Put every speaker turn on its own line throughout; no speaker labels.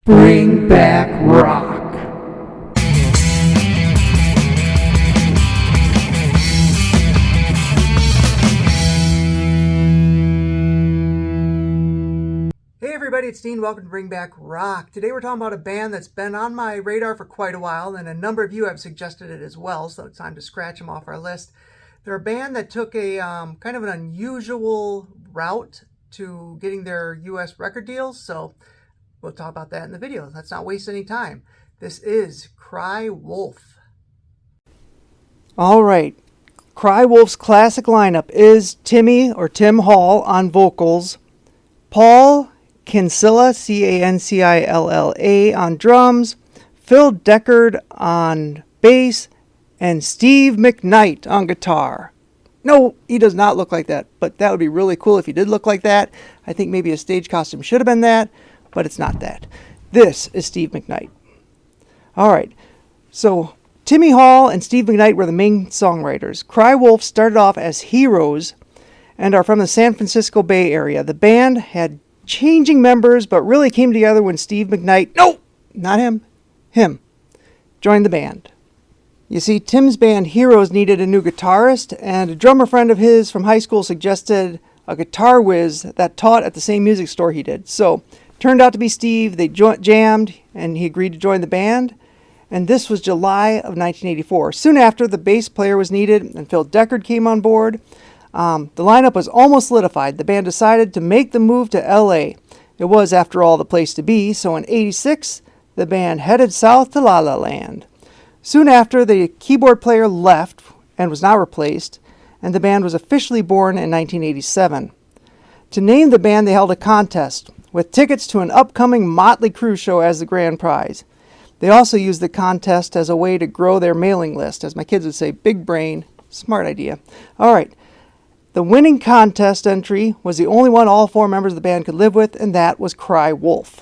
Bring back rock.
Hey everybody, it's Dean. Welcome to Bring Back Rock. Today we're talking about a band that's been on my radar for quite a while, and a number of you have suggested it as well, so it's time to scratch them off our list. They're a band that took a kind of an unusual route to getting their U.S. record deals, so we'll talk about that in the video. Let's not waste any time. This is Crywolf. All right. Crywolf's classic lineup is Tim Hall on vocals, Paul Kinsella, Cancilla, on drums, Phil Deckard on bass, and Steve McKnight on guitar. No, he does not look like that, but that would be really cool if he did look like that. I think maybe a stage costume should have been that, but it's not that. This is Steve McKnight. All right, so Timmy Hall and Steve McKnight were the main songwriters. Crywolf started off as Heroes and are from the San Francisco Bay Area. The band had changing members, but really came together when Steve McKnight, no, not him, joined the band. You see, Tim's band Heroes needed a new guitarist, and a drummer friend of his from high school suggested a guitar whiz that taught at the same music store he did. So, turned out to be Steve. They jammed, and he agreed to join the band. And this was July of 1984. Soon after, the bass player was needed, and Phil Deckard came on board. The lineup was almost solidified. The band decided to make the move to LA. It was, after all, the place to be. So in '86, the band headed south to La La Land. Soon after, the keyboard player left and was not replaced, and the band was officially born in 1987. To name the band, they held a contest with tickets to an upcoming Motley Crue show as the grand prize. They also used the contest as a way to grow their mailing list. As my kids would say, big brain, smart idea. All right. The winning contest entry was the only one all four members of the band could live with, and that was Crywolf.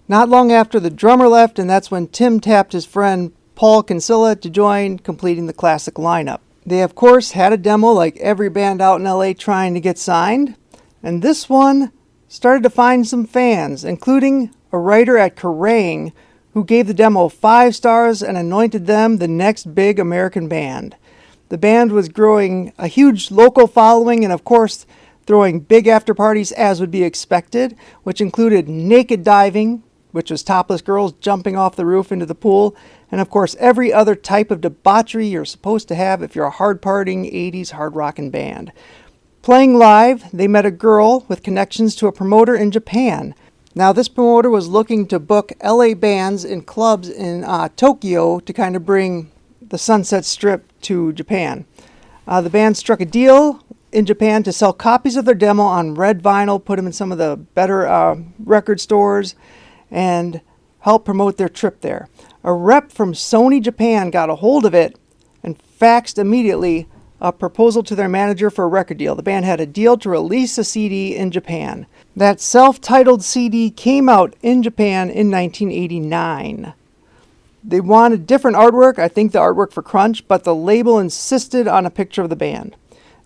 Not long after, the drummer left, and that's when Tim tapped his friend Paul Kinsella to join, completing the classic lineup. They, of course, had a demo like every band out in LA trying to get signed, and this one started to find some fans, including a writer at Kerrang who gave the demo 5 stars and anointed them the next big American band. The band was growing a huge local following and, of course, throwing big after parties as would be expected, which included naked diving, which was topless girls jumping off the roof into the pool, and, of course, every other type of debauchery you're supposed to have if you're a hard-partying 80s hard-rockin' band. Playing live, they met a girl with connections to a promoter in Japan. Now, this promoter was looking to book LA bands in clubs in Tokyo to kind of bring the Sunset Strip to Japan. The band struck a deal in Japan to sell copies of their demo on red vinyl, put them in some of the better record stores, and help promote their trip there. A rep from Sony Japan got a hold of it and faxed immediately a proposal to their manager for a record deal. The band had a deal to release a CD in Japan. That self-titled CD came out in Japan in 1989. They wanted different artwork, I think the artwork for Crunch, but the label insisted on a picture of the band.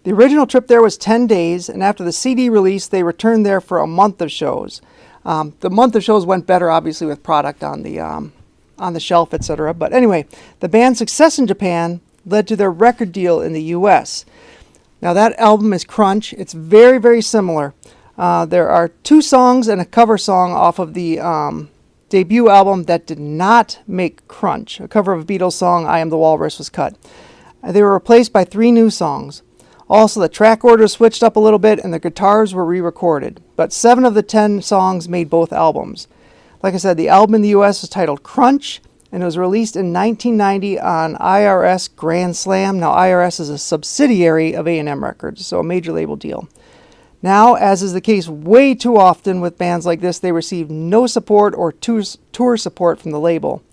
The original trip there was 10 days, and after the CD release, they returned there for a month of shows. The month of shows went better, obviously, with product on the shelf, etc. But anyway, the band's success in Japan led to their record deal in the U.S. Now, that album is Crunch. It's very, very similar. There are 2 songs and a cover song off of the debut album that did not make Crunch. A cover of a Beatles song, I Am the Walrus, was cut. They were replaced by 3 new songs. Also, the track order switched up a little bit and the guitars were re-recorded. But 7 of the 10 songs made both albums. Like I said, the album in the U.S. was titled Crunch, and it was released in 1990 on IRS Grand Slam. Now, IRS is a subsidiary of A&M Records, so a major label deal. Now, as is the case way too often with bands like this, they received no support or tour support from the label.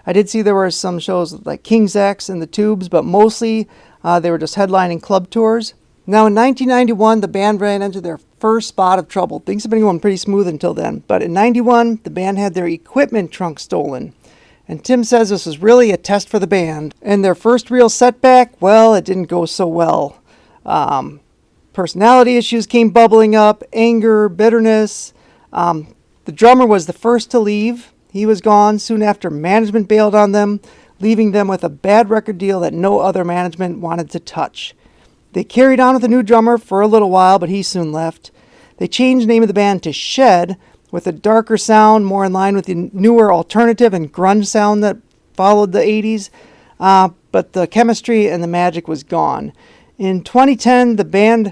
I did see there were some shows like King's X and the Tubes, but mostly they were just headlining club tours. Now, in 1991, the band ran into their first spot of trouble. Things have been going pretty smooth until then, but in 91, the band had their equipment trunk stolen. And Tim says this was really a test for the band. And their first real setback, well, it didn't go so well. Personality issues came bubbling up, anger, bitterness. The drummer was the first to leave. He was gone soon after management bailed on them, leaving them with a bad record deal that no other management wanted to touch. They carried on with a new drummer for a little while, but he soon left. They changed the name of the band to Shed, with a darker sound, more in line with the newer alternative and grunge sound that followed the 80s. But the chemistry and the magic was gone. In 2010, the band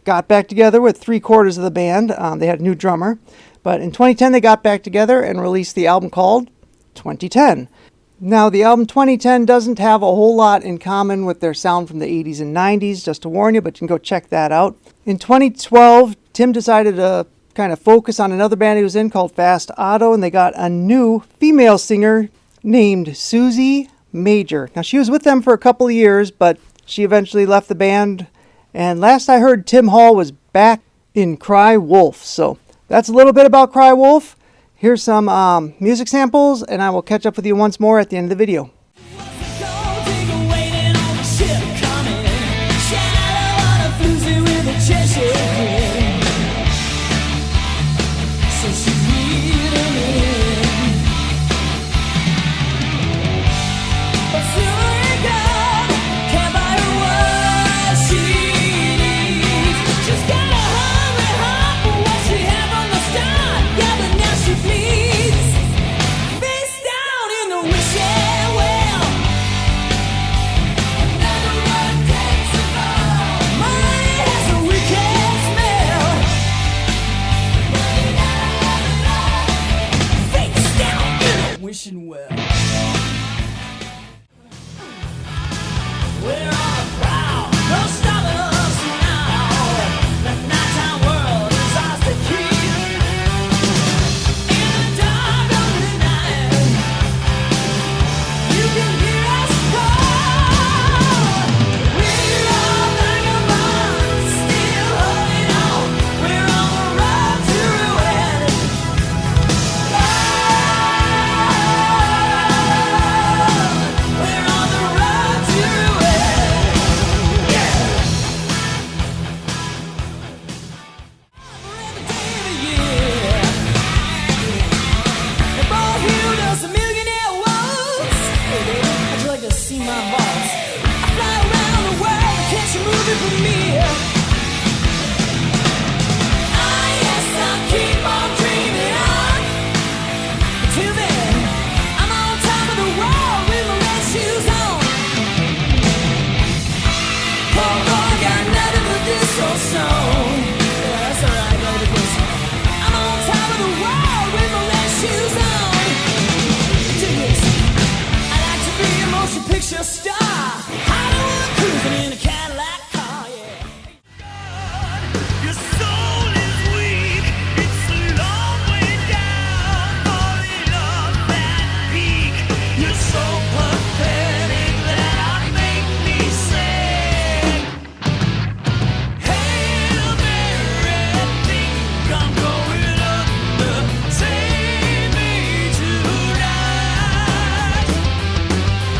got back together with 3/4 of the band. They had a new drummer. But in 2010, they got back together and released the album called 2010. Now, the album 2010 doesn't have a whole lot in common with their sound from the 80s and 90s, just to warn you, but you can go check that out. In 2012, Tim decided to kind of focus on another band he was in called Fast Auto, and they got a new female singer named Susie Major. Now, she was with them for a couple of years, but she eventually left the band, and last I heard, Tim Hall was back in Crywolf. So that's a little bit about Crywolf. Here's some music samples, and I will catch up with you once more at the end of the video.
Wishing well. We're on a prowl, no stopping us now. The nighttime world is ours to keep. In the dark of the night, you can hear us call. We're all vagabonds, still holding on. We're on the road to ruin. See my boss. I fly around the world and catch a movie for me. Ah, yes, I'll keep on dreaming on. Till then, I'm on top of the world with my red shoes on. Oh, I got nothing but this old song. Yeah, that's alright, baby, 'cause I'm on top of the world with my red shoes on. Do this. Motion picture star, Hollywood cruising in a Cadillac car, yeah. Your soul is weak, it's a long way down, falling off that peak. You're so pathetic that I make me sing. Hail Mary, I think I'm going under. Save me tonight.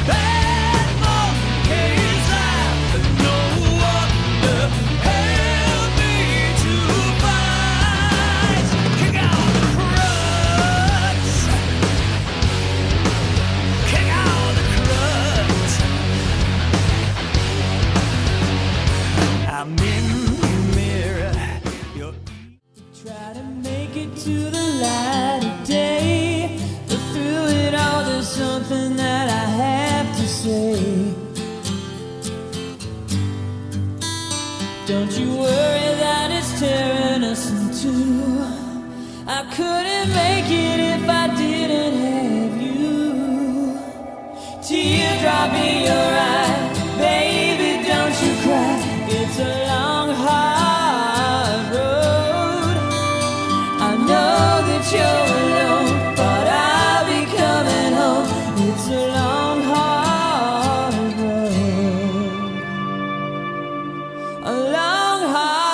Bad monkeys laugh and no wonder. Help me to fight. Kick out the crutch. Kick out the crutch. I'm in the mirror. Try to make it to the light of day, but through it all there's something that I have to say. Don't you worry that it's tearing us in two. I couldn't make it if I didn't have you. Teardrop in your eye, baby, don't you cry. It's a long, hard road. I know that you're alone, but I'll be coming home. It's a long, hard road. A long, hard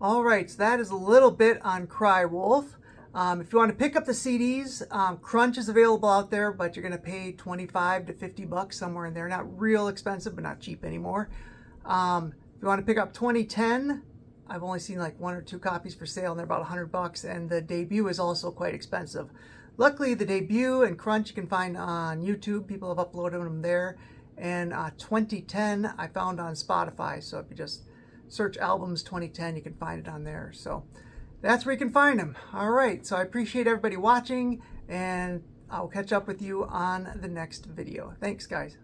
All right, so that is a little bit on Crywolf. If you want to pick up the CDs, Crunch is available out there, but you're going to pay 25 to 50 bucks somewhere in there. Not real expensive, but not cheap anymore. If you want to pick up 2010, I've only seen like 1 or 2 copies for sale, and they're about 100 bucks, and the debut is also quite expensive. Luckily, the debut and Crunch you can find on YouTube. People have uploaded them there. And 2010 I found on Spotify, so if you just search albums 2010, you can find it on there. So that's where you can find them. All right, so I appreciate everybody watching, and I'll catch up with you on the next video. Thanks, guys.